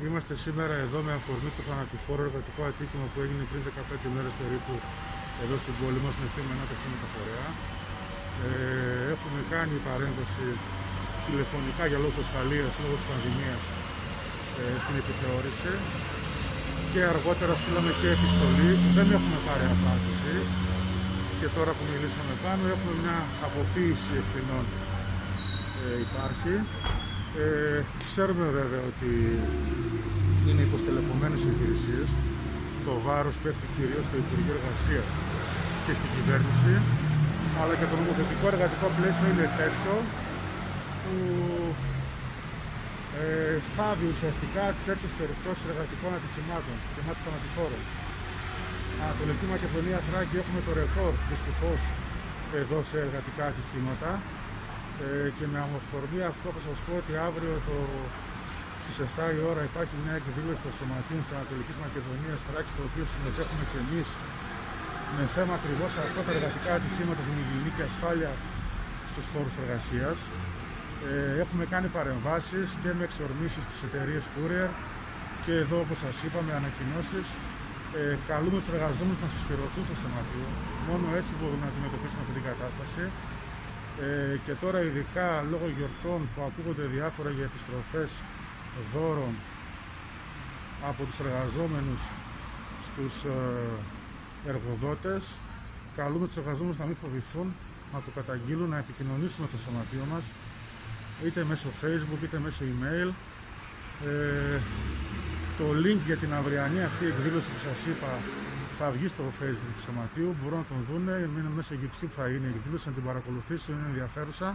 Είμαστε σήμερα εδώ με αφορμή το θανατηφόρο εργατικό ατύχημα που έγινε πριν 15 μέρες περίπου εδώ στην πόλη μας με θύμα ένα ταχύμετρο φορέα. Έχουμε κάνει παρέμβαση τηλεφωνικά για λόγους ασφαλείας, λόγω της πανδημίας στην επιθεώρηση και αργότερα στείλαμε και επιστολή. Δεν έχουμε πάρει απάντηση και τώρα που μιλήσαμε πάνω έχουμε μια αποποίηση ευθυνών υπάρχει. Ξέρουμε βέβαια ότι είναι υποστελεχωμένες οι υπηρεσίες. Το βάρος πέφτει κυρίως στο Υπουργείο Εργασίας και στην κυβέρνηση, αλλά και το νομοθετικό εργατικό πλαίσιο είναι τέτοιο που φάβει ουσιαστικά τέτοιες περιπτώσεις εργατικών ατυχημάτων και μάλιστα θανατηφόρων. Ανατολική Μακεδονία, Θράκη, έχουμε το ρεκόρ δυστυχώς εδώ σε εργατικά ατυχήματα. Και με αφορμή αυτό θα σας πω ότι αύριο στις 7 η ώρα υπάρχει μια εκδήλωση των σωματείων της Ανατολικής Μακεδονίας Θράκης, στο οποίο συμμετέχουμε και εμείς με θέμα ακριβώς αυτό τα εργατικά ατυχήματα, την υγιεινή και ασφάλεια στους χώρους εργασίας. Έχουμε κάνει παρεμβάσεις και με εξορμήσεις στις εταιρείες courier και εδώ, όπως σας είπα, με ανακοινώσεις. Καλούμε τους εργαζόμενους να συσπηρωθούν στο σωματείο. Μόνο έτσι μπορούμε να αντιμετωπίσουμε αυτή την κατάσταση. Και τώρα ειδικά λόγω γιορτών που ακούγονται διάφορα για επιστροφές δώρων από τους εργαζόμενους στους εργοδότες, καλούμε τους εργαζόμενους να μην φοβηθούν, να το καταγγείλουν, να επικοινωνήσουν με το σωματείο μας, είτε μέσω Facebook είτε μέσω email. Το link για την αυριανή αυτή εκδήλωση που σας είπα θα βγει στο Facebook του σωματείου, μπορούν να τον δούνε, μέσω YouTube θα είναι η εκδήλωση, να την παρακολουθήσουν, είναι ενδιαφέρουσα.